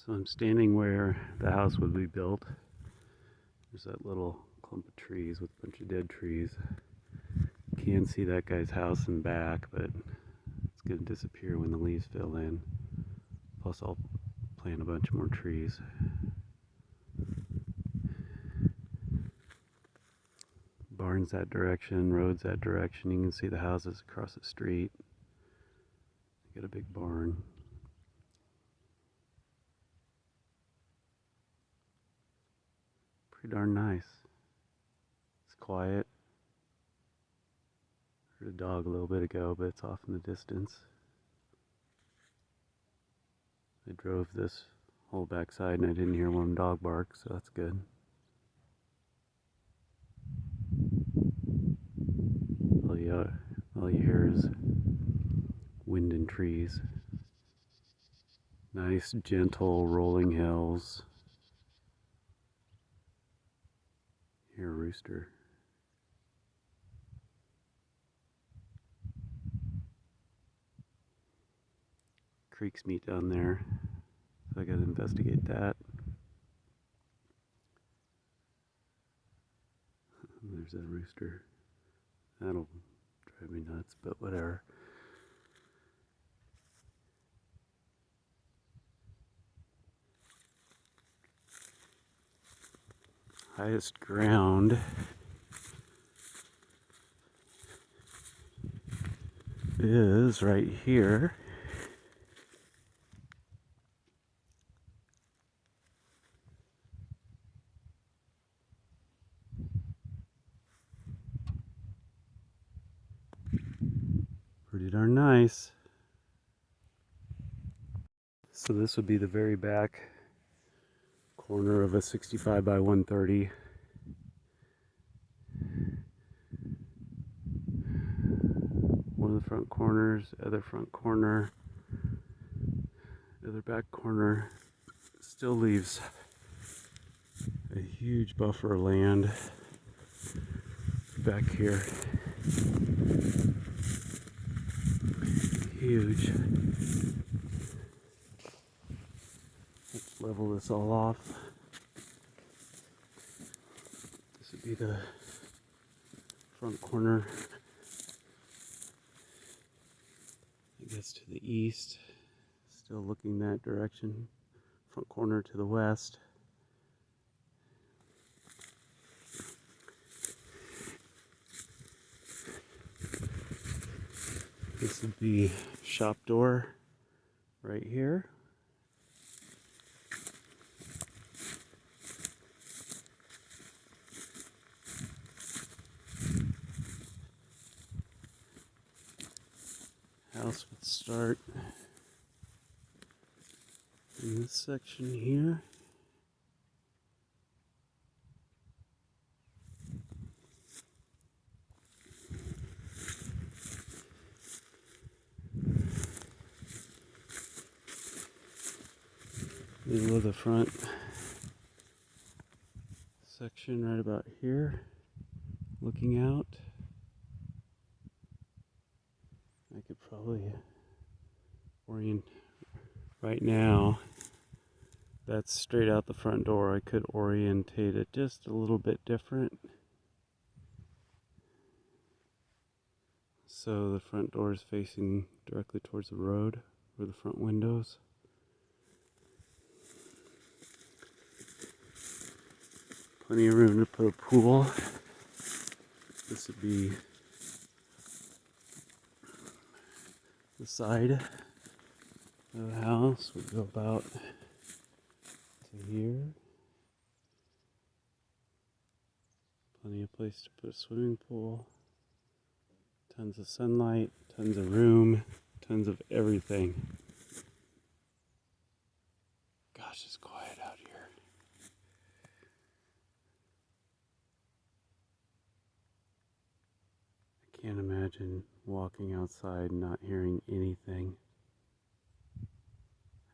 So I'm standing where the house would be built. There's that little clump of trees with a bunch of dead trees. Can't see that guy's house in back, but it's going to disappear when the leaves fill in. Plus I'll plant a bunch more trees. Barns that direction, roads that direction. You can see the houses across the street. Got a big barn. Pretty darn nice. It's quiet. Heard a dog a little bit ago, but it's off in the distance. I drove this whole backside and I didn't hear one dog bark, so that's good. All you hear is wind and trees. Nice, gentle, rolling hills. Hear a rooster. Creeks meet down there, so I gotta investigate that. There's that rooster. That'll drive me nuts, but whatever. Highest ground is right here. Pretty darn nice. So this would be the very back corner of a 65 by 130. One of the front corners, other front corner, other back corner. Still leaves a huge buffer of land back here. Huge. Let's level this all off. This would be the front corner. I guess to the east. Still looking that direction. Front corner to the west. This would be shop door right here. House would start in this section here. Middle of the front section right about here, looking out. I could probably orient right now. That's straight out the front door. I could orientate it just a little bit different. So the front door is facing directly towards the road, or the front windows. Plenty of room to put a pool. This would be the side of the house. Would go about to here. Plenty of place to put a swimming pool. Tons of sunlight, tons of room, tons of everything. Gosh, it's quiet out here. I can't imagine walking outside and not hearing anything.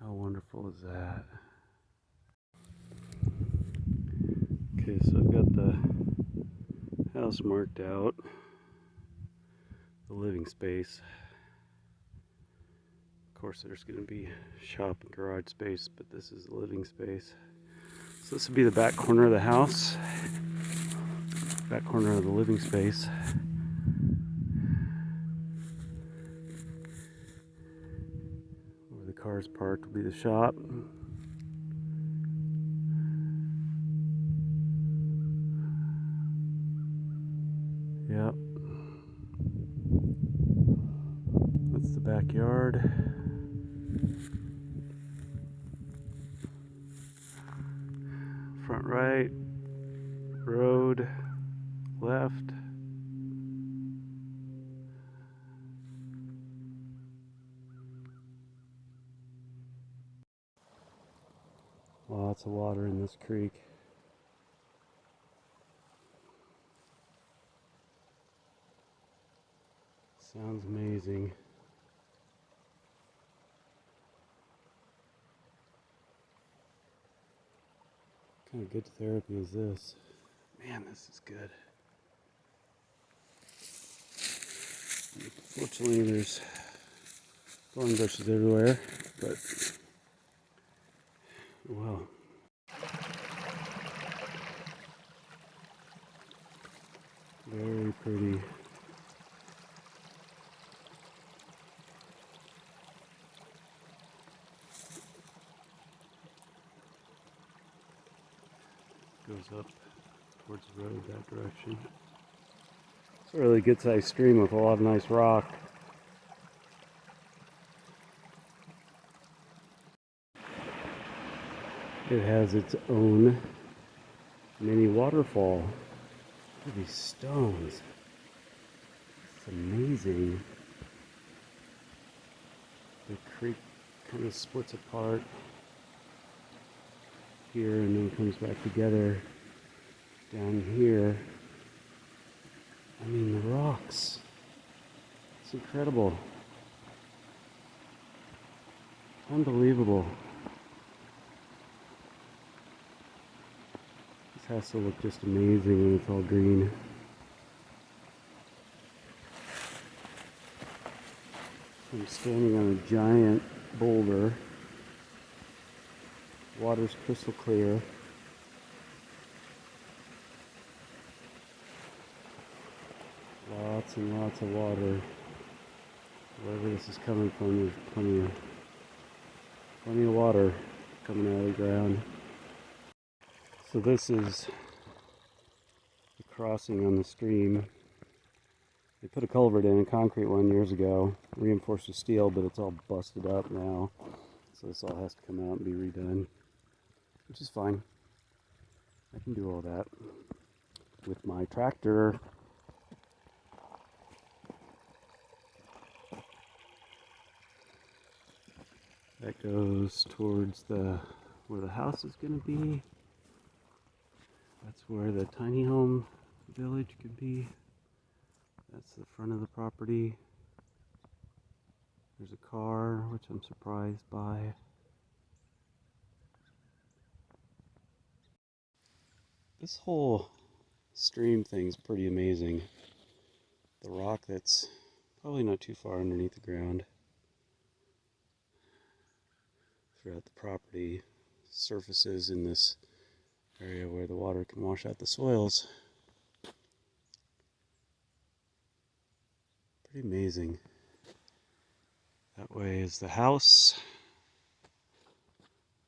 How wonderful is that? Okay, so I've got the house marked out, the living space. Of course there's going to be shop and garage space, but this is the living space. So this would be the back corner of the house, back corner of the living space. Where the car's parked will be the shop. Yep. That's the backyard. Front right, road, left. Lots of water in this creek. Sounds amazing. What kind of good therapy is this? Man, this is good. Fortunately, there's thorn bushes everywhere, but well. Very pretty. Goes up towards the road that direction. It's a really good sized stream with a lot of nice rock. It has its own mini waterfall. Look at these stones. It's amazing. The creek kind of splits apart here and then comes back together down here. I mean, the rocks. It's incredible. Unbelievable. This has to look just amazing when it's all green. I'm standing on a giant boulder. Water's crystal clear. Lots and lots of water. Wherever this is coming from, there's plenty of water coming out of the ground. So this is the crossing on the stream. They put a culvert in, a concrete one, years ago, reinforced with steel, but it's all busted up now. So this all has to come out and be redone, which is fine. I can do all that with my tractor. That goes towards where the house is going to be. That's where the tiny home village could be. That's the front of the property. There's a car, which I'm surprised by. This whole stream thing's pretty amazing. The rock that's probably not too far underneath the ground throughout the property surfaces in this area where the water can wash out the soils. Pretty amazing. That way is the house.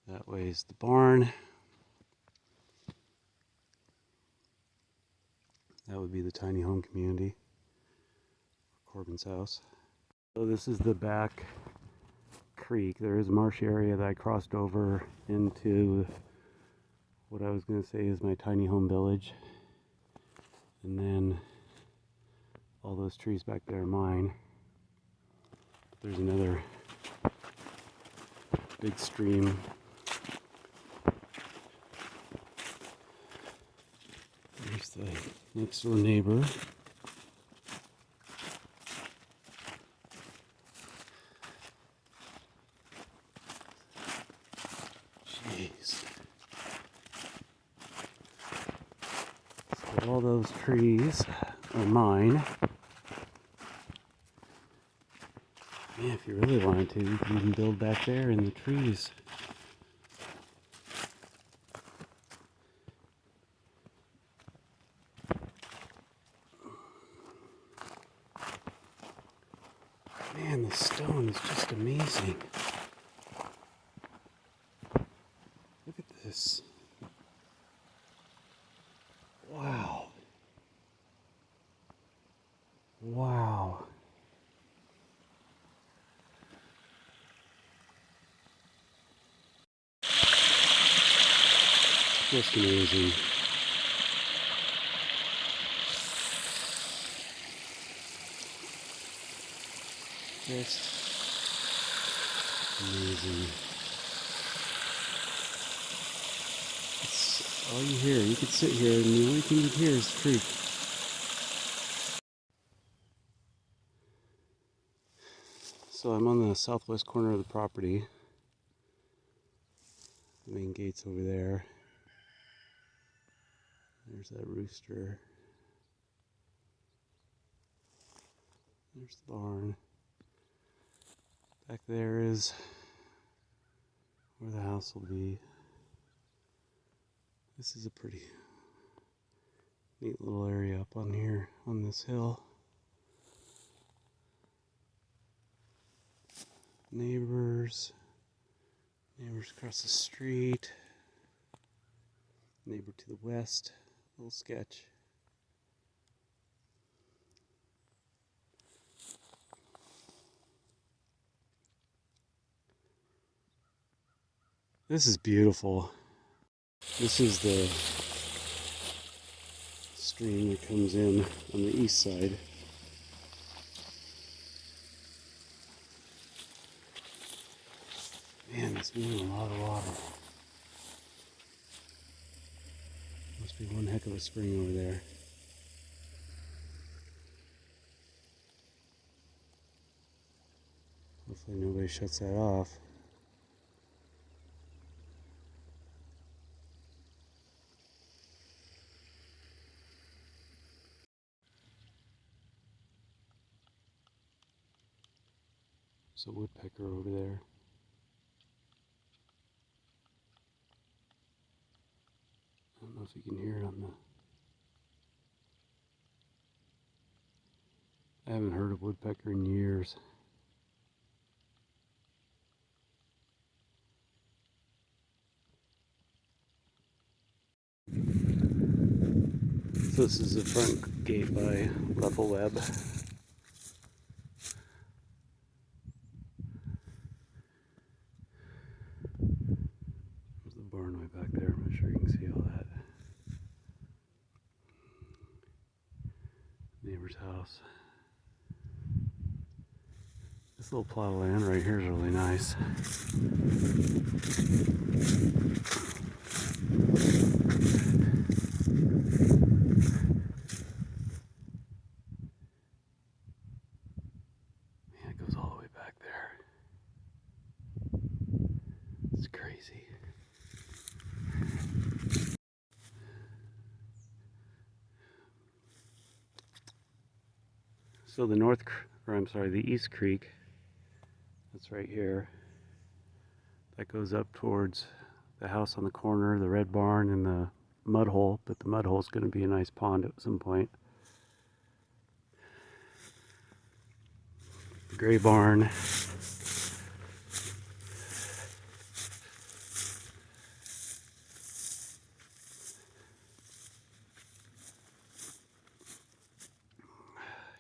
That way is the barn. That would be the tiny home community, Corbin's house. So this is the back creek. There is a marsh area that I crossed over into what I was going to say is my tiny home village. And then all those trees back there are mine. There's another big stream. There's the next door neighbor. Jeez. So all those trees are mine. Man, if If you really wanted to, you could even build back there in the trees. Man, the stone is just amazing. Look at this. Wow. Wow. Just amazing. Just amazing. It's all you hear. You could sit here and the only thing you hear is the creek. So I'm on the southwest corner of the property. The main gate's over there. There's that rooster. There's the barn. Back there is where the house will be. This is a pretty neat little area up on here on this hill. Neighbors across the street. Neighbor to the west. Little sketch. This is beautiful. This is the stream that comes in on the east side. Man, it's moving a lot of water. Must be one heck of a spring over there. Hopefully nobody shuts that off. There's a woodpecker over there. I don't know if you can hear it on the... I haven't heard a woodpecker in years. So this is the front gate by Webb. There's the barn way back there. I'm not sure you can see all that. Neighbor's house. This little plot of land right here is really nice. Man, it goes all the way back there. It's crazy. So the East Creek, that's right here. That goes up towards the house on the corner, the red barn, and the mud hole. But the mud hole is going to be a nice pond at some point. The gray barn.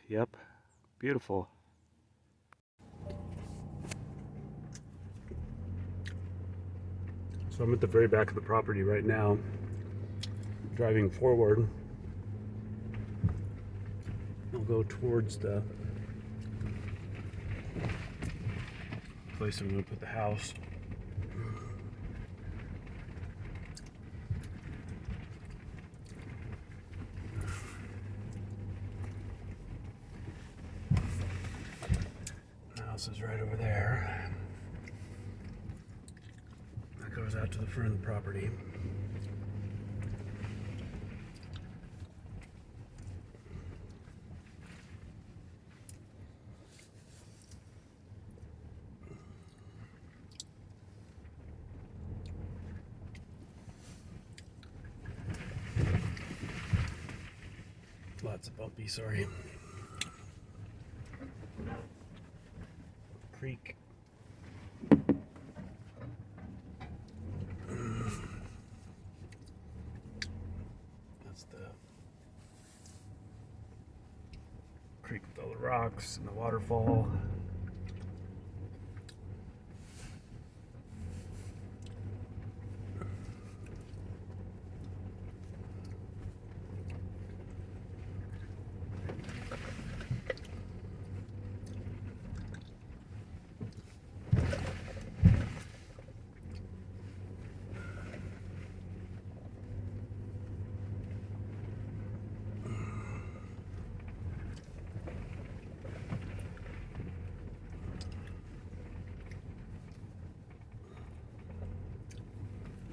Yep, beautiful. So I'm at the very back of the property right now, driving forward. I'll go towards the place I'm going to put the house. The house is right over there. That goes out to the front of the property. It's bumpy, sorry. Creek. That's the creek with all the rocks and the waterfall.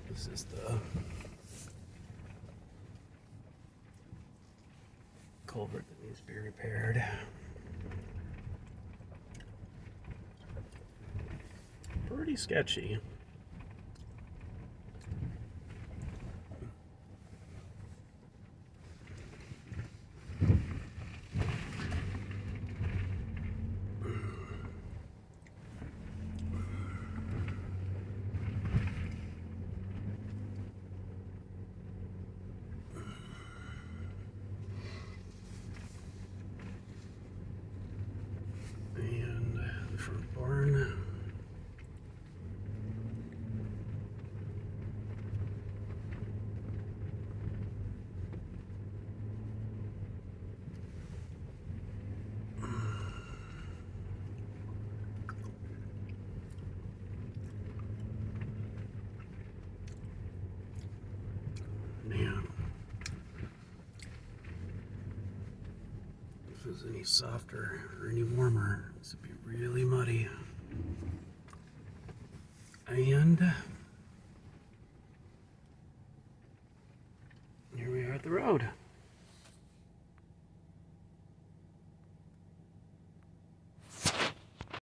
This is the culvert that needs to be repaired. Pretty sketchy. Front barn. Man, if it was any softer or any warmer, this would be really muddy. And here we are at the road.